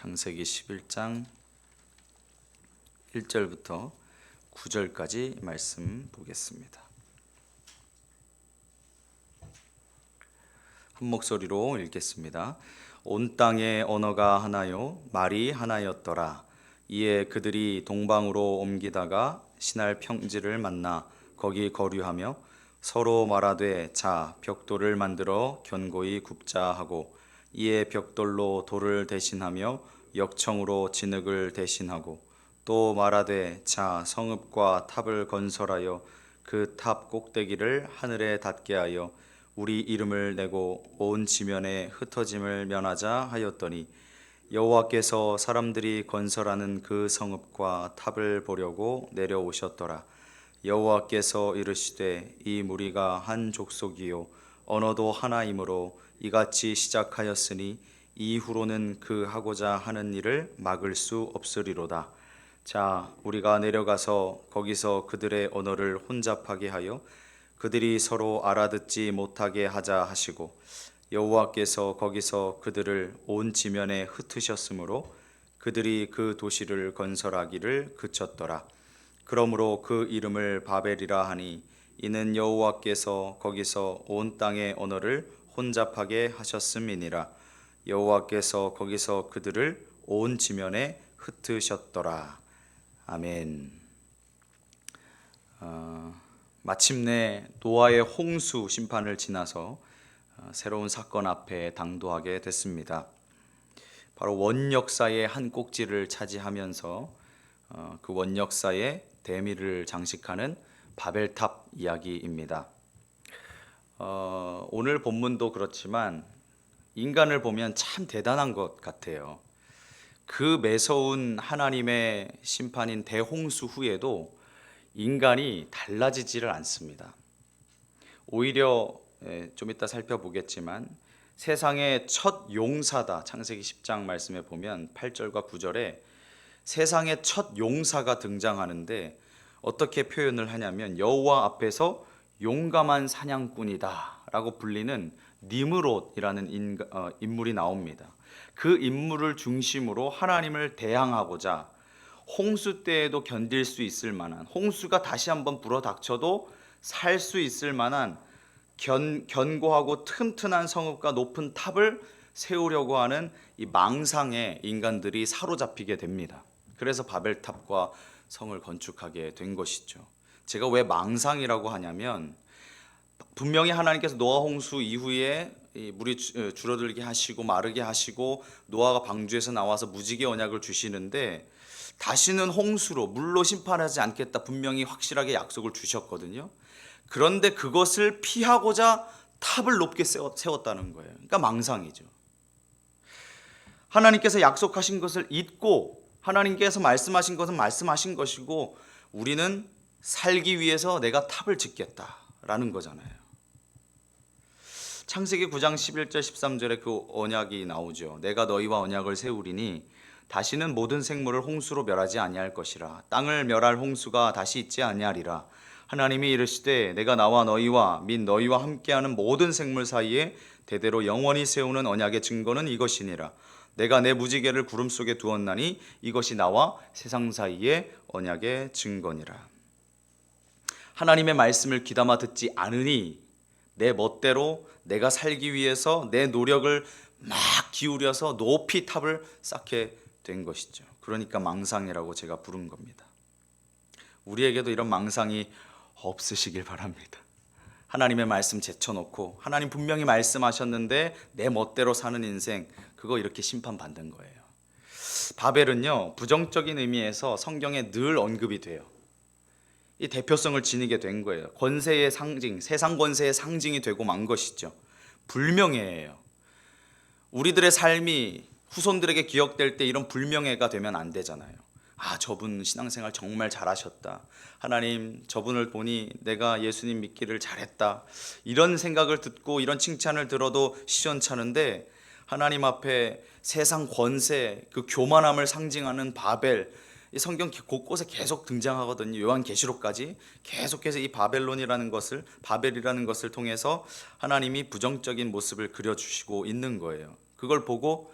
창세기 11장 1절부터 9절까지 말씀 보겠습니다. 한 목소리로 읽겠습니다. 온 땅의 언어가 하나요 말이 하나였더라. 이에 그들이 동방으로 옮기다가 신할 평지를 만나 거기 거류하며 서로 말하되 자 벽돌을 만들어 견고히 굽자 하고 이에 벽돌로 돌을 대신하며 역청으로 진흙을 대신하고 또 말하되 자 성읍과 탑을 건설하여 그 탑 꼭대기를 하늘에 닿게 하여 우리 이름을 내고 온 지면에 흩어짐을 면하자 하였더니 여호와께서 사람들이 건설하는 그 성읍과 탑을 보려고 내려오셨더라. 여호와께서 이르시되 이 무리가 한 족속이요 언어도 하나이므로 이같이 시작하였으니 이후로는 그 하고자 하는 일을 막을 수 없으리로다. 자 우리가 내려가서 거기서 그들의 언어를 혼잡하게 하여 그들이 서로 알아듣지 못하게 하자 하시고 여호와께서 거기서 그들을 온 지면에 흩으셨으므로 그들이 그 도시를 건설하기를 그쳤더라. 그러므로 그 이름을 바벨이라 하니 이는 여호와께서 거기서 온 땅의 언어를 혼잡하게 하셨음이니라. 여호와께서 거기서 그들을 온 지면에 흩으셨더라. 아멘. 마침내 노아의 홍수 심판을 지나서 새로운 사건 앞에 당도하게 됐습니다. 바로 원역사의 한 꼭지를 차지하면서 그 원역사의 대미를 장식하는 바벨탑 이야기입니다. 오늘 본문도 그렇지만 인간을 보면 참 대단한 것 같아요. 그 매서운 하나님의 심판인 대홍수 후에도 인간이 달라지지를 않습니다. 오히려 좀 이따 살펴보겠지만 세상의 첫 용사다. 창세기 10장 말씀에 보면 8절과 9절에 세상의 첫 용사가 등장하는데 어떻게 표현을 하냐면 여호와 앞에서 용감한 사냥꾼이다 라고 불리는 니므롯이라는 인물이 나옵니다. 그 인물을 중심으로 하나님을 대항하고자 홍수 때에도 견딜 수 있을 만한, 홍수가 다시 한번 불어닥쳐도 살 수 있을 만한 견고하고 튼튼한 성읍과 높은 탑을 세우려고 하는 이 망상에 인간들이 사로잡히게 됩니다. 그래서 바벨탑과 성을 건축하게 된 것이죠. 제가 왜 망상이라고 하냐면 분명히 하나님께서 노아 홍수 이후에 물이 줄어들게 하시고 마르게 하시고 노아가 방주에서 나와서 무지개 언약을 주시는데 다시는 홍수로 물로 심판하지 않겠다 분명히 확실하게 약속을 주셨거든요. 그런데 그것을 피하고자 탑을 높게 세웠다는 거예요. 그러니까 망상이죠. 하나님께서 약속하신 것을 잊고 하나님께서 말씀하신 것은 말씀하신 것이고 우리는 살기 위해서 내가 탑을 짓겠다라는 거잖아요. 창세기 9장 11절 13절에 그 언약이 나오죠. 내가 너희와 언약을 세우리니 다시는 모든 생물을 홍수로 멸하지 아니할 것이라. 땅을 멸할 홍수가 다시 있지 아니하리라. 하나님이 이르시되 내가 나와 너희와 및 너희와 함께하는 모든 생물 사이에 대대로 영원히 세우는 언약의 증거는 이것이니라. 내가 내 무지개를 구름 속에 두었나니 이것이 나와 세상 사이의 언약의 증거니라. 하나님의 말씀을 귀담아 듣지 않으니 내 멋대로 내가 살기 위해서 내 노력을 막 기울여서 높이 탑을 쌓게 된 것이죠. 그러니까 망상이라고 제가 부른 겁니다. 우리에게도 이런 망상이 없으시길 바랍니다. 하나님의 말씀 제쳐놓고 하나님 분명히 말씀하셨는데 내 멋대로 사는 인생, 그거 이렇게 심판받는 거예요. 바벨은요 부정적인 의미에서 성경에 늘 언급이 돼요. 이 대표성을 지니게 된 거예요. 권세의 상징, 세상 권세의 상징이 되고 만 것이죠. 불명예예요. 우리들의 삶이 후손들에게 기억될 때 이런 불명예가 되면 안 되잖아요. 아, 저분 신앙생활 정말 잘하셨다. 하나님, 저분을 보니 내가 예수님 믿기를 잘했다. 이런 생각을 듣고 이런 칭찬을 들어도 시원찮은데 하나님 앞에 세상 권세, 그 교만함을 상징하는 바벨, 이 성경 곳곳에 계속 등장하거든요. 요한계시록까지 계속해서 이 바벨론이라는 것을, 바벨이라는 것을 통해서 하나님이 부정적인 모습을 그려주시고 있는 거예요. 그걸 보고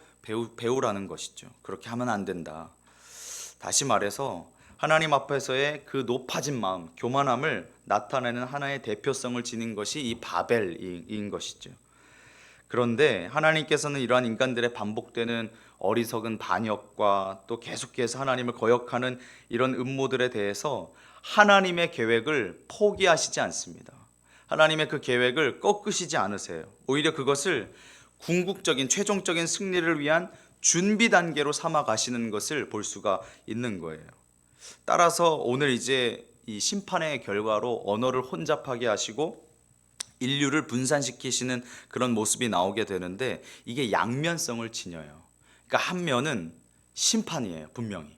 배우라는 것이죠. 그렇게 하면 안 된다. 다시 말해서 하나님 앞에서의 그 높아진 마음, 교만함을 나타내는 하나의 대표성을 지닌 것이 이 바벨인 것이죠. 그런데 하나님께서는 이러한 인간들의 반복되는 어리석은 반역과 또 계속해서 하나님을 거역하는 이런 음모들에 대해서 하나님의 계획을 포기하시지 않습니다. 하나님의 그 계획을 꺾으시지 않으세요. 오히려 그것을 궁극적인 최종적인 승리를 위한 준비 단계로 삼아 가시는 것을 볼 수가 있는 거예요. 따라서 오늘 이제 이 심판의 결과로 언어를 혼잡하게 하시고 인류를 분산시키시는 그런 모습이 나오게 되는데, 이게 양면성을 지녀요. 그러니까 한 면은 심판이에요. 분명히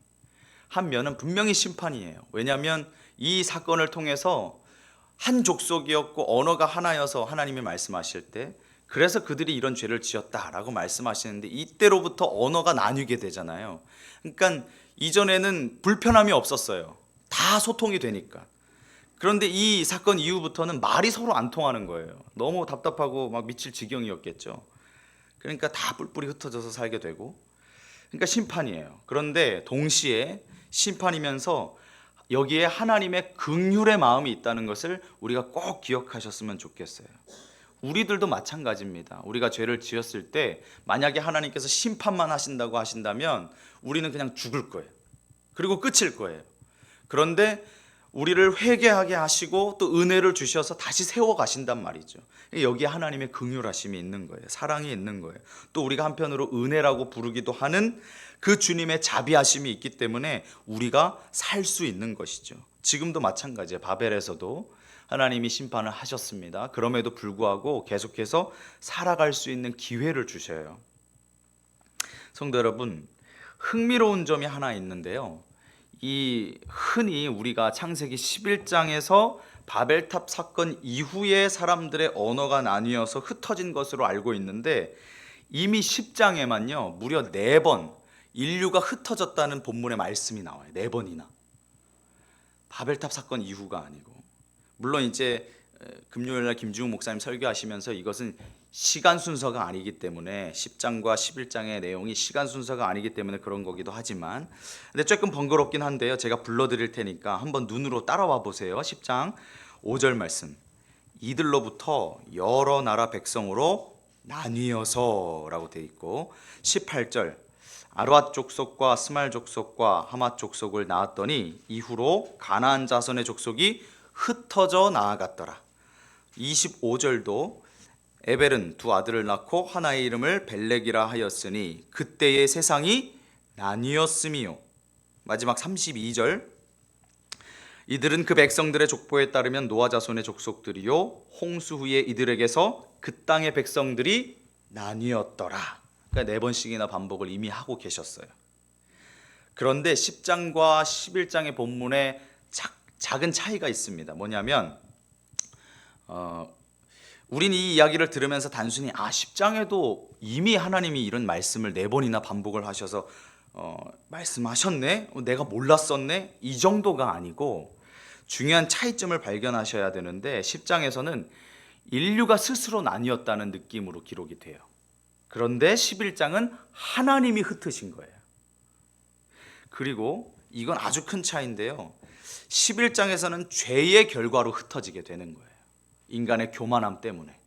한 면은 분명히 심판이에요. 왜냐하면 이 사건을 통해서 한 족속이었고 언어가 하나여서 하나님이 말씀하실 때, 그래서 그들이 이런 죄를 지었다라고 말씀하시는데, 이때로부터 언어가 나뉘게 되잖아요. 그러니까 이전에는 불편함이 없었어요. 다 소통이 되니까. 그런데 이 사건 이후부터는 말이 서로 안 통하는 거예요. 너무 답답하고 막 미칠 지경이었겠죠. 그러니까 다 뿔뿔이 흩어져서 살게 되고, 그러니까 심판이에요. 그런데 동시에 심판이면서 여기에 하나님의 긍휼의 마음이 있다는 것을 우리가 꼭 기억하셨으면 좋겠어요. 우리들도 마찬가지입니다. 우리가 죄를 지었을 때 만약에 하나님께서 심판만 하신다고 하신다면 우리는 그냥 죽을 거예요. 그리고 끝일 거예요. 그런데 우리를 회개하게 하시고 또 은혜를 주셔서 다시 세워 가신단 말이죠. 여기에 하나님의 긍휼하심이 있는 거예요. 사랑이 있는 거예요. 또 우리가 한편으로 은혜라고 부르기도 하는 그 주님의 자비하심이 있기 때문에 우리가 살 수 있는 것이죠. 지금도 마찬가지예요. 바벨에서도 하나님이 심판을 하셨습니다. 그럼에도 불구하고 계속해서 살아갈 수 있는 기회를 주셔요. 성도 여러분, 흥미로운 점이 하나 있는데요. 이 흔히 우리가 창세기 11장에서 바벨탑 사건 이후에 사람들의 언어가 나뉘어서 흩어진 것으로 알고 있는데, 이미 10장에만요 무려 4번 인류가 흩어졌다는 본문의 말씀이 나와요. 4번이나. 바벨탑 사건 이후가 아니고. 물론 이제 금요일날 김주웅 목사님 설교하시면서 이것은 시간 순서가 아니기 때문에, 10장과 11장의 내용이 시간 순서가 아니기 때문에 그런 거기도 하지만, 근데 조금 번거롭긴 한데요, 제가 불러드릴 테니까 한번 눈으로 따라와 보세요. 10장 5절 말씀, 이들로부터 여러 나라 백성으로 나뉘어서 라고 돼 있고, 18절 아르밧 족속과 스말 족속과 하맛 족속을 낳았더니 이후로 가나안 자손의 족속이 흩어져 나아갔더라. 25절도 에벨은 2 아들을 낳고 하나의 이름을 벨렉이라 하였으니 그때의 세상이 나뉘었음이요. 마지막 32절, 이들은 그 백성들의 족보에 따르면 노아 자손의 족속들이요 홍수 후에 이들에게서 그 땅의 백성들이 나뉘었더라. 그러니까 4번씩이나 반복을 이미 하고 계셨어요. 그런데 10장과 11장의 본문에 작은 차이가 있습니다. 뭐냐면 우린 이 이야기를 들으면서 단순히 10장에도 이미 하나님이 이런 말씀을 4번이나 반복을 하셔서 말씀하셨네? 내가 몰랐었네? 이 정도가 아니고 중요한 차이점을 발견하셔야 되는데, 10장에서는 인류가 스스로 나뉘었다는 느낌으로 기록이 돼요. 그런데 11장은 하나님이 흩으신 거예요. 그리고 이건 아주 큰 차이인데요, 11장에서는 죄의 결과로 흩어지게 되는 거예요. 인간의 교만함 때문에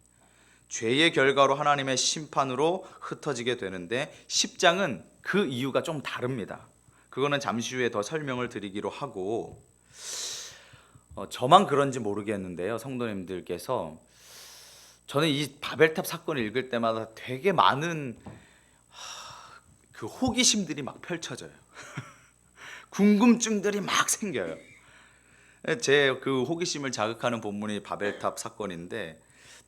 죄의 결과로 하나님의 심판으로 흩어지게 되는데, 10장은 그 이유가 좀 다릅니다. 그거는 잠시 후에 더 설명을 드리기로 하고, 저만 그런지 모르겠는데요, 성도님들께서 저는 이 바벨탑 사건을 읽을 때마다 되게 많은 그 호기심들이 막 펼쳐져요. 궁금증들이 막 생겨요. 제 그 호기심을 자극하는 본문이 바벨탑 사건인데,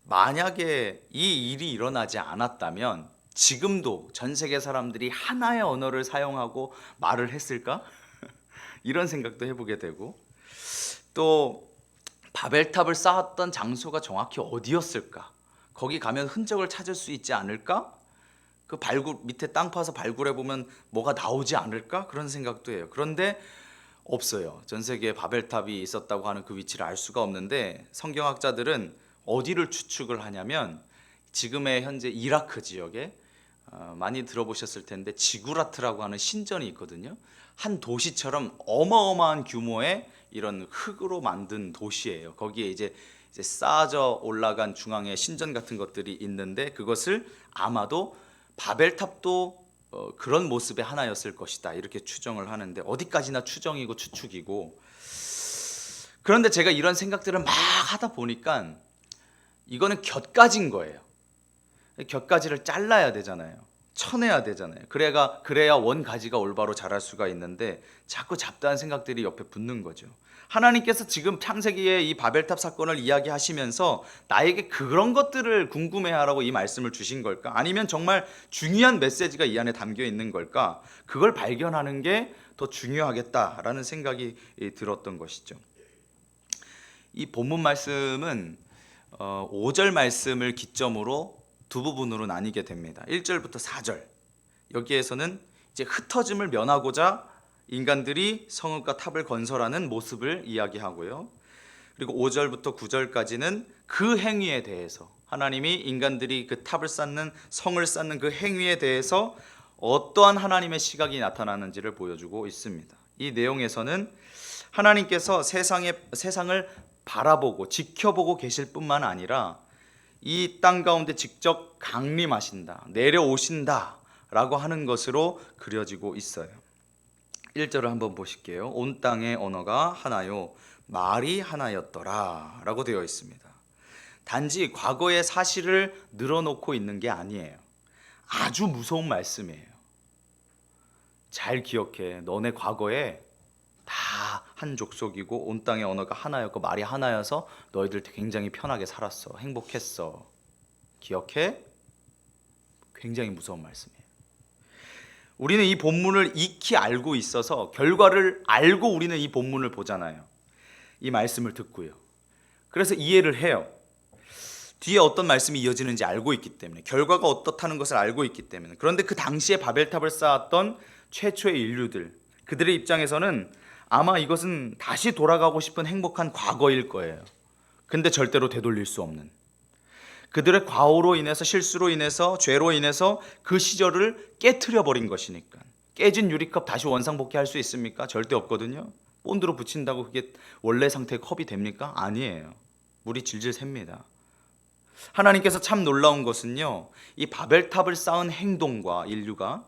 만약에 이 일이 일어나지 않았다면 지금도 전 세계 사람들이 하나의 언어를 사용하고 말을 했을까? 이런 생각도 해보게 되고, 또 바벨탑을 쌓았던 장소가 정확히 어디였을까? 거기 가면 흔적을 찾을 수 있지 않을까? 그 발굴 밑에 땅 파서 발굴해 보면 뭐가 나오지 않을까? 그런 생각도 해요. 그런데 없어요. 전 세계에 바벨탑이 있었다고 하는 그 위치를 알 수가 없는데, 성경학자들은 어디를 추측을 하냐면 지금의 현재 이라크 지역에 많이 들어보셨을 텐데 지구라트라고 하는 신전이 있거든요. 한 도시처럼 어마어마한 규모의 이런 흙으로 만든 도시예요. 거기에 이제 쌓아져 올라간 중앙에 신전 같은 것들이 있는데 그것을 아마도 바벨탑도 그런 모습의 하나였을 것이다 이렇게 추정을 하는데, 어디까지나 추정이고 추측이고. 그런데 제가 이런 생각들을 막 하다 보니까 이거는 곁가지인 거예요. 곁가지를 잘라야 되잖아요. 쳐내야 되잖아요. 그래야 원가지가 올바로 자랄 수가 있는데 자꾸 잡다한 생각들이 옆에 붙는 거죠. 하나님께서 지금 창세기의 이 바벨탑 사건을 이야기하시면서 나에게 그런 것들을 궁금해하라고 이 말씀을 주신 걸까? 아니면 정말 중요한 메시지가 이 안에 담겨 있는 걸까? 그걸 발견하는 게 더 중요하겠다라는 생각이 들었던 것이죠. 이 본문 말씀은 5절 말씀을 기점으로 두 부분으로 나뉘게 됩니다. 1절부터 4절. 여기에서는 이제 흩어짐을 면하고자 인간들이 성읍과 탑을 건설하는 모습을 이야기하고요. 그리고 5절부터 9절까지는 그 행위에 대해서, 하나님이 인간들이 그 탑을 쌓는, 성을 쌓는 그 행위에 대해서 어떠한 하나님의 시각이 나타나는지를 보여주고 있습니다. 이 내용에서는 하나님께서 세상을 바라보고 지켜보고 계실 뿐만 아니라 이 땅 가운데 직접 강림하신다, 내려오신다 라고 하는 것으로 그려지고 있어요. 1절을 한번 보실게요. 온 땅의 언어가 하나요 말이 하나였더라 라고 되어 있습니다. 단지 과거의 사실을 늘어놓고 있는 게 아니에요. 아주 무서운 말씀이에요. 잘 기억해. 너네 과거에 다 한 족속이고 온 땅의 언어가 하나였고 말이 하나여서 너희들 굉장히 편하게 살았어. 행복했어. 기억해? 굉장히 무서운 말씀이에요. 우리는 이 본문을 익히 알고 있어서 결과를 알고 우리는 이 본문을 보잖아요. 이 말씀을 듣고요. 그래서 이해를 해요. 뒤에 어떤 말씀이 이어지는지 알고 있기 때문에, 결과가 어떻다는 것을 알고 있기 때문에. 그런데 그 당시에 바벨탑을 쌓았던 최초의 인류들, 그들의 입장에서는 아마 이것은 다시 돌아가고 싶은 행복한 과거일 거예요. 근데 절대로 되돌릴 수 없는, 그들의 과오로 인해서, 실수로 인해서, 죄로 인해서 그 시절을 깨트려 버린 것이니까. 깨진 유리컵 다시 원상복귀할 수 있습니까? 절대 없거든요. 본드로 붙인다고 그게 원래 상태의 컵이 됩니까? 아니에요. 물이 질질 샙니다. 하나님께서 참 놀라운 것은요, 이 바벨탑을 쌓은 행동과 인류가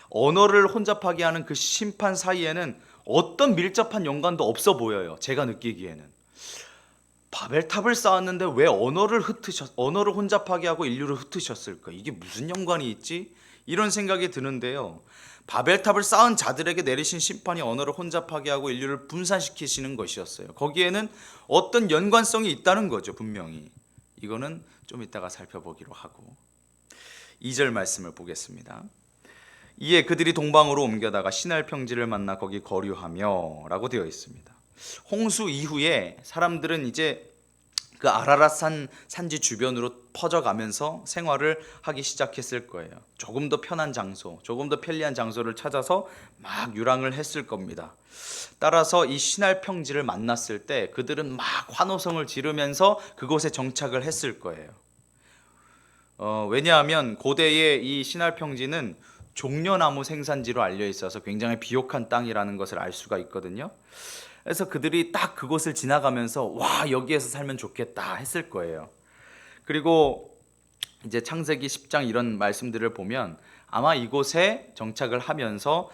언어를 혼잡하게 하는 그 심판 사이에는 어떤 밀접한 연관도 없어 보여요. 제가 느끼기에는. 바벨탑을 쌓았는데 왜 언어를 혼잡하게 하고 인류를 흩으셨을까? 이게 무슨 연관이 있지? 이런 생각이 드는데요. 바벨탑을 쌓은 자들에게 내리신 심판이 언어를 혼잡하게 하고 인류를 분산시키시는 것이었어요. 거기에는 어떤 연관성이 있다는 거죠, 분명히. 이거는 좀 이따가 살펴보기로 하고. 2절 말씀을 보겠습니다. 이에 그들이 동방으로 옮겨다가 시날 평지를 만나 거기 거류하며 라고 되어 있습니다. 홍수 이후에 사람들은 이제 그 아라랏 산지 주변으로 퍼져가면서 생활을 하기 시작했을 거예요. 조금 더 편한 장소, 조금 더 편리한 장소를 찾아서 막 유랑을 했을 겁니다. 따라서 이 시날 평지를 만났을 때 그들은 막 환호성을 지르면서 그곳에 정착을 했을 거예요. 왜냐하면 고대의 이 시날 평지는 종려나무 생산지로 알려 있어서 굉장히 비옥한 땅이라는 것을 알 수가 있거든요. 그래서 그들이 딱 그곳을 지나가면서 와, 여기에서 살면 좋겠다 했을 거예요. 그리고 이제 창세기 10장 이런 말씀들을 보면 아마 이곳에 정착을 하면서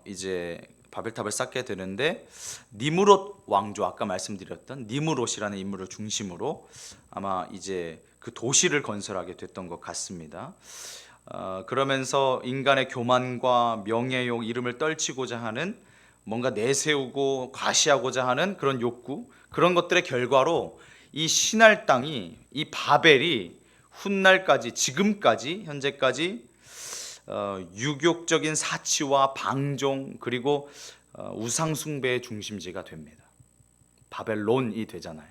이제 바벨탑을 쌓게 되는데, 니므롯 왕조, 아까 말씀드렸던 니므롯이라는 인물을 중심으로 아마 이제 그 도시를 건설하게 됐던 것 같습니다. 그러면서 인간의 교만과 명예욕, 이름을 떨치고자 하는, 뭔가 내세우고 과시하고자 하는 그런 욕구, 그런 것들의 결과로 이 신할 땅이, 이 바벨이 훗날까지, 지금까지, 현재까지 유욕적인 사치와 방종, 그리고 우상 숭배의 중심지가 됩니다. 바벨론이 되잖아요.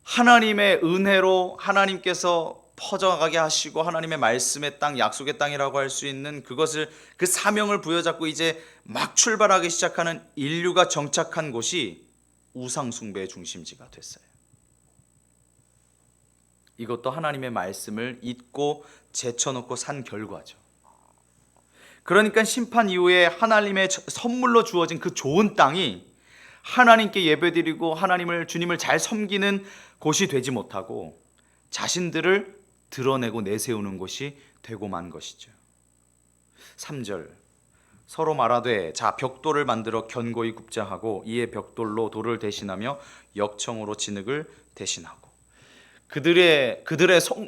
하나님의 은혜로 하나님께서 퍼져가게 하시고 하나님의 말씀의 땅, 약속의 땅이라고 할 수 있는 그것을, 그 사명을 부여잡고 이제 막 출발하기 시작하는 인류가 정착한 곳이 우상 숭배의 중심지가 됐어요. 이것도 하나님의 말씀을 잊고 제쳐놓고 산 결과죠. 그러니까 심판 이후에 하나님의 선물로 주어진 그 좋은 땅이 하나님께 예배드리고 주님을 잘 섬기는 곳이 되지 못하고 자신들을 드러내고 내세우는 곳이 되고 만 것이죠. 3절, 서로 말하되 자 벽돌을 만들어 견고히 굽자 하고 이에 벽돌로 돌을 대신하며 역청으로 진흙을 대신하고. 그들의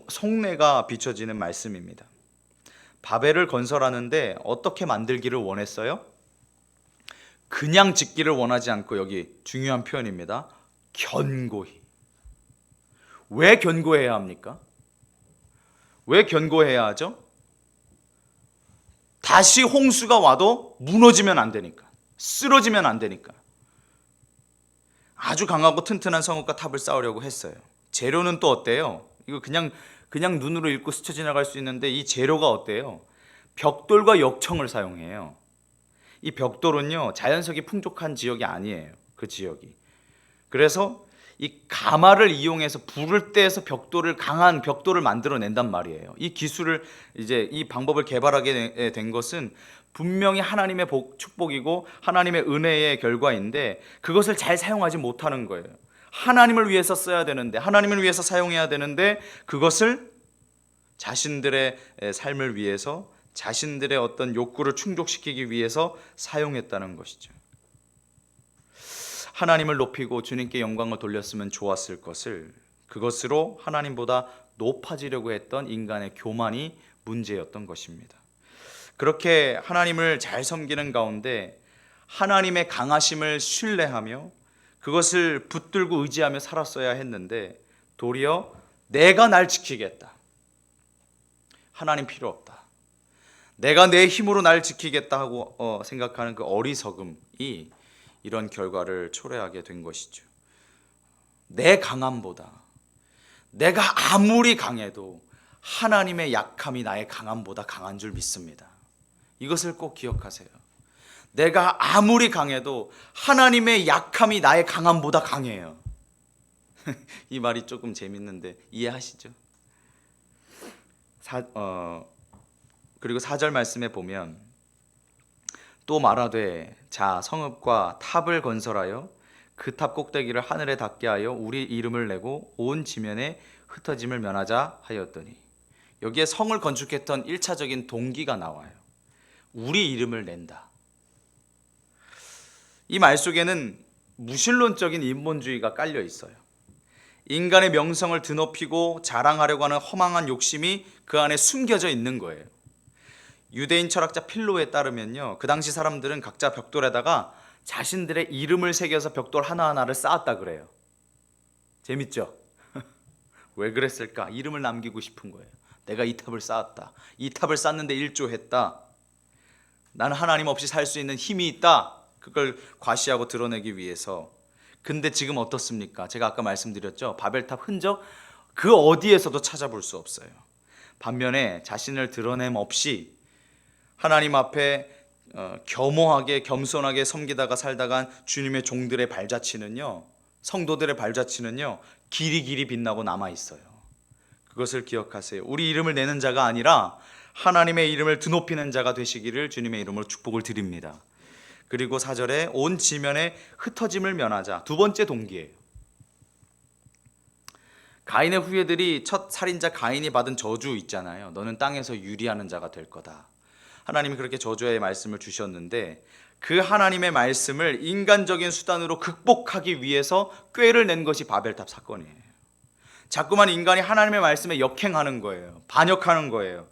속내가 비춰지는 말씀입니다. 바벨을 건설하는데 어떻게 만들기를 원했어요? 그냥 짓기를 원하지 않고, 여기 중요한 표현입니다. 견고히. 왜 견고해야 합니까? 왜 견고해야 하죠? 다시 홍수가 와도 무너지면 안 되니까, 쓰러지면 안 되니까. 아주 강하고 튼튼한 성읍과 탑을 쌓으려고 했어요. 재료는 또 어때요? 이거 그냥 눈으로 읽고 스쳐 지나갈 수 있는데 이 재료가 어때요? 벽돌과 역청을 사용해요. 이 벽돌은요, 자연석이 풍족한 지역이 아니에요. 그 지역이. 그래서 이 가마를 이용해서 불을 떼서 강한 벽돌을 만들어낸단 말이에요. 이 기술을, 이 방법을 개발하게 된 것은 분명히 하나님의 축복이고 하나님의 은혜의 결과인데, 그것을 잘 사용하지 못하는 거예요. 하나님을 위해서 써야 되는데, 하나님을 위해서 사용해야 되는데, 그것을 자신들의 삶을 위해서, 자신들의 어떤 욕구를 충족시키기 위해서 사용했다는 것이죠. 하나님을 높이고 주님께 영광을 돌렸으면 좋았을 것을, 그것으로 하나님보다 높아지려고 했던 인간의 교만이 문제였던 것입니다. 그렇게 하나님을 잘 섬기는 가운데 하나님의 강하심을 신뢰하며 그것을 붙들고 의지하며 살았어야 했는데, 도리어 내가 날 지키겠다, 하나님 필요 없다, 내가 내 힘으로 날 지키겠다 하고 생각하는 그 어리석음이 이런 결과를 초래하게 된 것이죠. 내 강함보다, 내가 아무리 강해도 하나님의 약함이 나의 강함보다 강한 줄 믿습니다. 이것을 꼭 기억하세요. 내가 아무리 강해도 하나님의 약함이 나의 강함보다 강해요. 이 말이 조금 재밌는데 이해하시죠? 그리고 4절 말씀에 보면 또 말하되 자 성읍과 탑을 건설하여 그 탑 꼭대기를 하늘에 닿게 하여 우리 이름을 내고 온 지면에 흩어짐을 면하자 하였더니, 여기에 성을 건축했던 1차적인 동기가 나와요. 우리 이름을 낸다. 이 말 속에는 무신론적인 인본주의가 깔려 있어요. 인간의 명성을 드높이고 자랑하려고 하는 허망한 욕심이 그 안에 숨겨져 있는 거예요. 유대인 철학자 필로에 따르면요, 그 당시 사람들은 각자 벽돌에다가 자신들의 이름을 새겨서 벽돌 하나하나를 쌓았다 그래요. 재밌죠? 왜 그랬을까? 이름을 남기고 싶은 거예요. 내가 이 탑을 쌓았다, 이 탑을 쌓는데 일조했다, 나는 하나님 없이 살 수 있는 힘이 있다, 그걸 과시하고 드러내기 위해서. 근데 지금 어떻습니까? 제가 아까 말씀드렸죠, 바벨탑 흔적 그 어디에서도 찾아볼 수 없어요. 반면에 자신을 드러냄 없이 하나님 앞에 겸허하게 겸손하게 섬기다가 살다간 주님의 종들의 발자취는요, 성도들의 발자취는요, 길이 빛나고 남아있어요. 그것을 기억하세요. 우리 이름을 내는 자가 아니라 하나님의 이름을 드높이는 자가 되시기를 주님의 이름으로 축복을 드립니다. 그리고 4절에 온 지면에 흩어짐을 면하자, 두 번째 동기예요. 가인의 후예들이 첫 살인자 가인이 받은 저주 있잖아요. 너는 땅에서 유리하는 자가 될 거다. 하나님이 그렇게 저주의 말씀을 주셨는데, 그 하나님의 말씀을 인간적인 수단으로 극복하기 위해서 꾀를 낸 것이 바벨탑 사건이에요. 자꾸만 인간이 하나님의 말씀에 역행하는 거예요. 반역하는 거예요.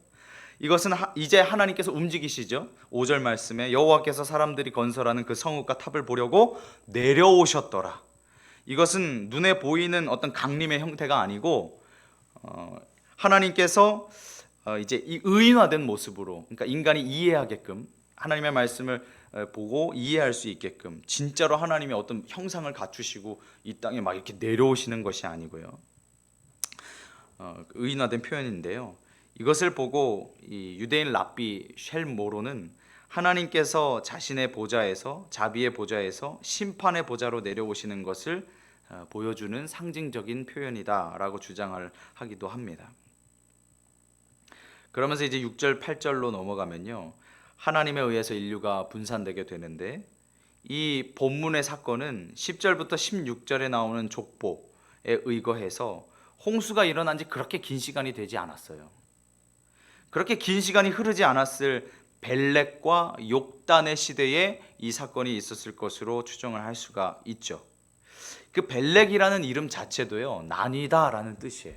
이것은 이제 하나님께서 움직이시죠. 5절 말씀에 여호와께서 사람들이 건설하는 그 성읍과 탑을 보려고 내려오셨더라. 이것은 눈에 보이는 어떤 강림의 형태가 아니고 하나님께서 이제 이 의인화된 모습으로, 그러니까 인간이 이해하게끔, 하나님의 말씀을 보고 이해할 수 있게끔 진짜로 하나님의 어떤 형상을 갖추시고 이 땅에 막 이렇게 내려오시는 것이 아니고요. 의인화된 표현인데요. 이것을 보고 이 유대인 랍비 쉘모로는 하나님께서 자신의 보좌에서, 자비의 보좌에서 심판의 보좌로 내려오시는 것을 보여주는 상징적인 표현이다라고 주장을 하기도 합니다. 그러면서 이제 6절, 8절로 넘어가면요. 하나님에 의해서 인류가 분산되게 되는데 이 본문의 사건은 10절부터 16절에 나오는 족보에 의거해서 홍수가 일어난 지 그렇게 긴 시간이 되지 않았어요. 그렇게 긴 시간이 흐르지 않았을 벨렉과 욕단의 시대에 이 사건이 있었을 것으로 추정을 할 수가 있죠. 그 벨렉이라는 이름 자체도요, 나뉘다라는 뜻이에요.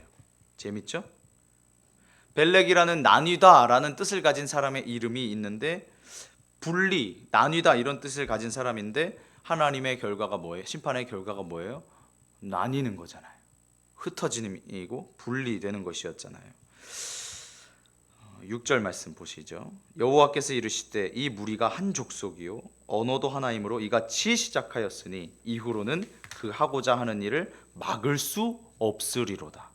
재밌죠? 벨렉이라는 나뉘다라는 뜻을 가진 사람의 이름이 있는데 분리, 나뉘다 이런 뜻을 가진 사람인데 하나님의 결과가 뭐예요? 심판의 결과가 뭐예요? 나뉘는 거잖아요. 흩어짐이고 분리되는 것이었잖아요. 6절 말씀 보시죠. 여호와께서 이르시되 이 무리가 한 족속이요 언어도 하나이므로 이같이 시작하였으니 이후로는 그 하고자 하는 일을 막을 수 없으리로다.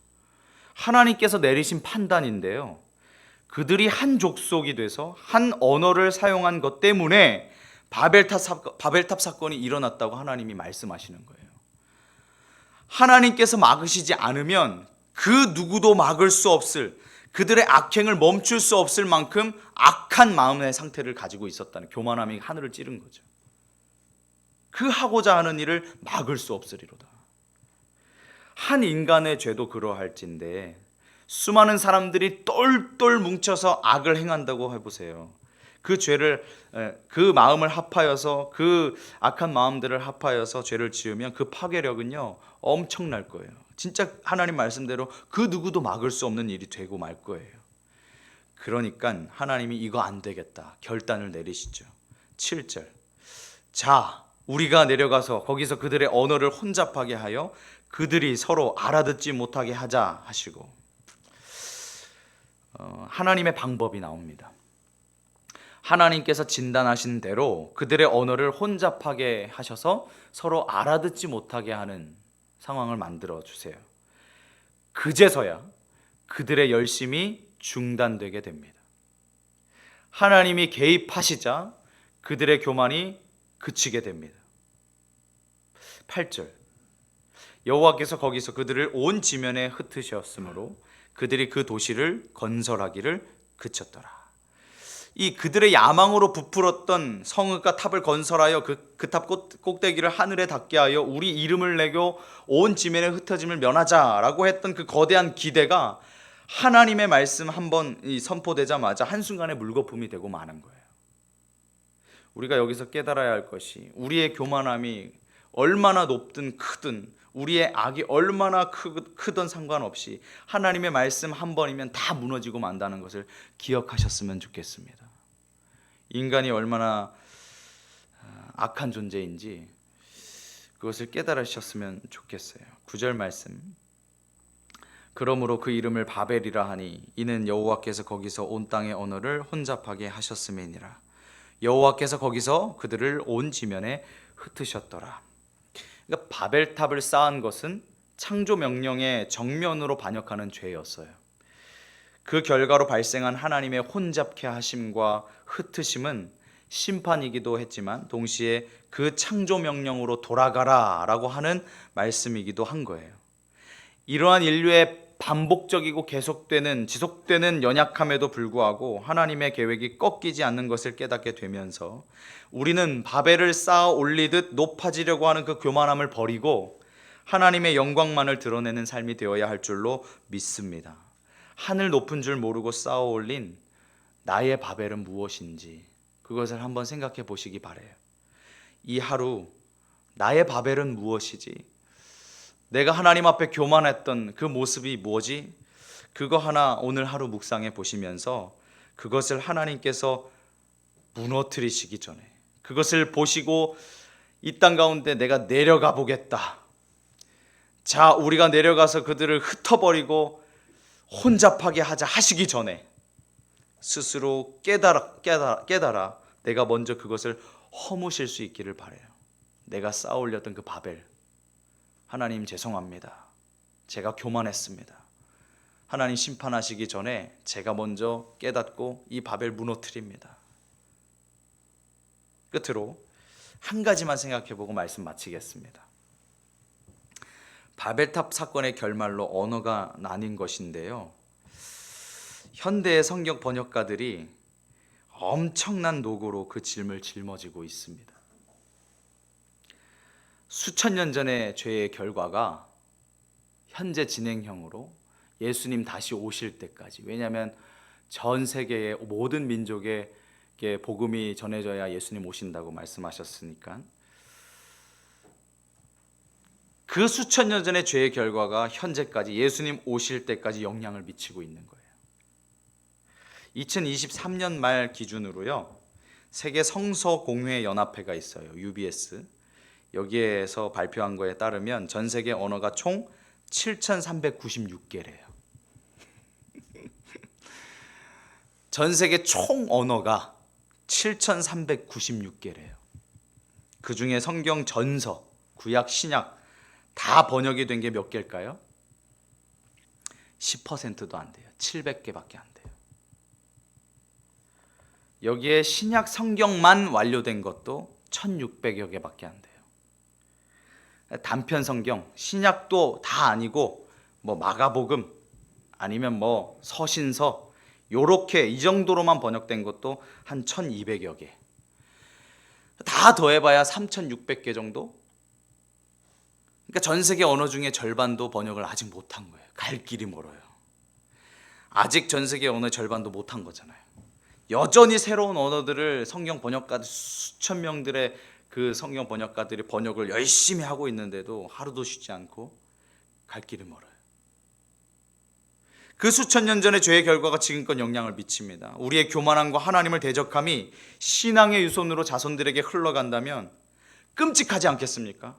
하나님께서 내리신 판단인데요. 그들이 한 족속이 돼서 한 언어를 사용한 것 때문에 바벨탑 사건이 일어났다고 하나님이 말씀하시는 거예요. 하나님께서 막으시지 않으면 그 누구도 막을 수 없을, 그들의 악행을 멈출 수 없을 만큼 악한 마음의 상태를 가지고 있었다는, 교만함이 하늘을 찌른 거죠. 그 하고자 하는 일을 막을 수 없으리로다. 한 인간의 죄도 그러할진데 수많은 사람들이 똘똘 뭉쳐서 악을 행한다고 해보세요. 그 죄를, 그 마음을 합하여서, 그 악한 마음들을 합하여서 죄를 지으면 그 파괴력은요 엄청날 거예요. 진짜 하나님 말씀대로 그 누구도 막을 수 없는 일이 되고 말 거예요. 그러니까 하나님이 이거 안 되겠다 결단을 내리시죠. 7절, 자 우리가 내려가서 거기서 그들의 언어를 혼잡하게 하여 그들이 서로 알아듣지 못하게 하자 하시고, 하나님의 방법이 나옵니다. 하나님께서 진단하신 대로 그들의 언어를 혼잡하게 하셔서 서로 알아듣지 못하게 하는 상황을 만들어 주세요. 그제서야 그들의 열심이 중단되게 됩니다. 하나님이 개입하시자 그들의 교만이 그치게 됩니다. 8절, 여호와께서 거기서 그들을 온 지면에 흩으셨으므로 그들이 그 도시를 건설하기를 그쳤더라. 이 그들의 야망으로 부풀었던 성읍과 탑을 건설하여 그 탑 꼭대기를 하늘에 닿게 하여 우리 이름을 내고 온 지면의 흩어짐을 면하자라고 했던 그 거대한 기대가 하나님의 말씀 한번 선포되자마자 한순간에 물거품이 되고 마는 거예요. 우리가 여기서 깨달아야 할 것이, 우리의 교만함이 얼마나 높든 크든, 우리의 악이 얼마나 크든 상관없이 하나님의 말씀 한 번이면 다 무너지고 만다는 것을 기억하셨으면 좋겠습니다. 인간이 얼마나 악한 존재인지 그것을 깨달으셨으면 좋겠어요. 9절 말씀, 그러므로 그 이름을 바벨이라 하니 이는 여호와께서 거기서 온 땅의 언어를 혼잡하게 하셨음이니라. 여호와께서 거기서 그들을 온 지면에 흩으셨더라. 그러니까 바벨탑을 쌓은 것은 창조 명령의 정면으로 반역하는 죄였어요. 그 결과로 발생한 하나님의 혼잡케 하심과 흩으심은 심판이기도 했지만 동시에 그 창조 명령으로 돌아가라 라고 하는 말씀이기도 한 거예요. 이러한 인류의 반복적이고 지속되는 연약함에도 불구하고 하나님의 계획이 꺾이지 않는 것을 깨닫게 되면서 우리는 바벨을 쌓아 올리듯 높아지려고 하는 그 교만함을 버리고 하나님의 영광만을 드러내는 삶이 되어야 할 줄로 믿습니다. 하늘 높은 줄 모르고 쌓아 올린 나의 바벨은 무엇인지 그것을 한번 생각해 보시기 바라요. 이 하루 나의 바벨은 무엇이지? 내가 하나님 앞에 교만했던 그 모습이 뭐지? 그거 하나 오늘 하루 묵상해 보시면서 그것을 하나님께서 무너뜨리시기 전에, 그것을 보시고 이 땅 가운데 내가 내려가 보겠다, 자 우리가 내려가서 그들을 흩어버리고 혼잡하게 하자 하시기 전에 스스로 깨달아 내가 먼저 그것을 허무실 수 있기를 바라요. 내가 쌓아 올렸던 그 바벨, 하나님 죄송합니다. 제가 교만했습니다. 하나님 심판하시기 전에 제가 먼저 깨닫고 이 바벨 무너뜨립니다. 끝으로 한 가지만 생각해보고 말씀 마치겠습니다. 바벨탑 사건의 결말로 언어가 나뉜 것인데요. 현대의 성경 번역가들이 엄청난 노고로 그 짐을 짊어지고 있습니다. 수천 년 전의 죄의 결과가 현재 진행형으로 예수님 다시 오실 때까지, 왜냐하면 전 세계의 모든 민족에게 복음이 전해져야 예수님 오신다고 말씀하셨으니까, 그 수천 년 전의 죄의 결과가 현재까지 예수님 오실 때까지 영향을 미치고 있는 거예요. 2023년 말 기준으로요, 세계 성서 공회 연합회가 있어요. UBS. 여기에서 발표한 거에 따르면 전 세계 언어가 총 7,396개래요. 전 세계 총 언어가 7,396개래요. 그 중에 성경 전서, 구약, 신약 다 번역이 된 게 몇 개일까요? 10%도 안 돼요. 700개밖에 안 돼요. 여기에 신약 성경만 완료된 것도 1,600여 개밖에 안 돼요. 단편 성경, 신약도 다 아니고 뭐 마가복음 아니면 뭐 서신서, 요렇게 이 정도로만 번역된 것도 한 1,200여 개. 다 더해봐야 3,600개 정도? 그러니까 전 세계 언어 중에 절반도 번역을 아직 못한 거예요. 갈 길이 멀어요. 아직 전 세계 언어의 절반도 못한 거잖아요. 여전히 새로운 언어들을 성경 번역가들 수천 명들의 그 성경 번역가들이 번역을 열심히 하고 있는데도 하루도 쉬지 않고 갈 길이 멀어요. 그 수천 년 전의 죄의 결과가 지금껏 영향을 미칩니다. 우리의 교만함과 하나님을 대적함이 신앙의 유손으로 자손들에게 흘러간다면 끔찍하지 않겠습니까?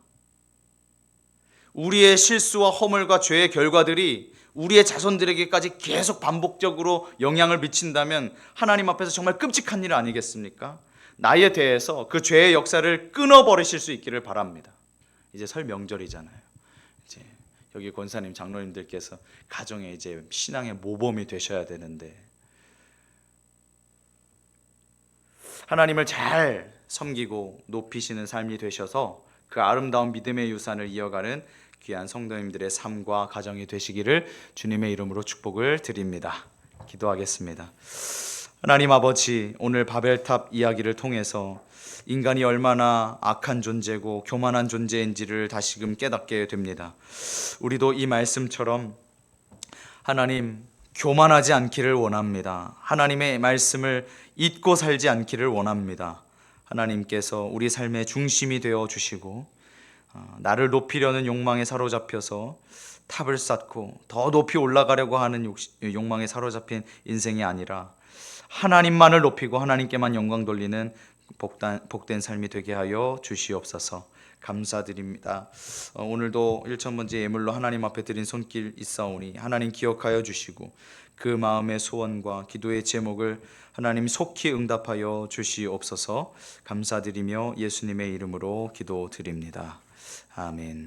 우리의 실수와 허물과 죄의 결과들이 우리의 자손들에게까지 계속 반복적으로 영향을 미친다면 하나님 앞에서 정말 끔찍한 일 아니겠습니까? 나에 대해서 그 죄의 역사를 끊어버리실 수 있기를 바랍니다. 이제 설 명절이잖아요. 이제 여기 권사님, 장로님들께서 가정에 이제 신앙의 모범이 되셔야 되는데, 하나님을 잘 섬기고 높이시는 삶이 되셔서 그 아름다운 믿음의 유산을 이어가는 귀한 성도님들의 삶과 가정이 되시기를 주님의 이름으로 축복을 드립니다. 기도하겠습니다. 하나님 아버지, 오늘 바벨탑 이야기를 통해서 인간이 얼마나 악한 존재고 교만한 존재인지를 다시금 깨닫게 됩니다. 우리도 이 말씀처럼 하나님, 교만하지 않기를 원합니다. 하나님의 말씀을 잊고 살지 않기를 원합니다. 하나님께서 우리 삶의 중심이 되어 주시고 나를 높이려는 욕망에 사로잡혀서 탑을 쌓고 더 높이 올라가려고 하는 욕망에 사로잡힌 인생이 아니라 하나님만을 높이고 하나님께만 영광 돌리는 복된 삶이 되게 하여 주시옵소서. 감사드립니다. 오늘도 1,000번째 예물로 하나님 앞에 드린 손길 있사오니 하나님 기억하여 주시고 그 마음의 소원과 기도의 제목을 하나님 속히 응답하여 주시옵소서. 감사드리며 예수님의 이름으로 기도드립니다. 아멘.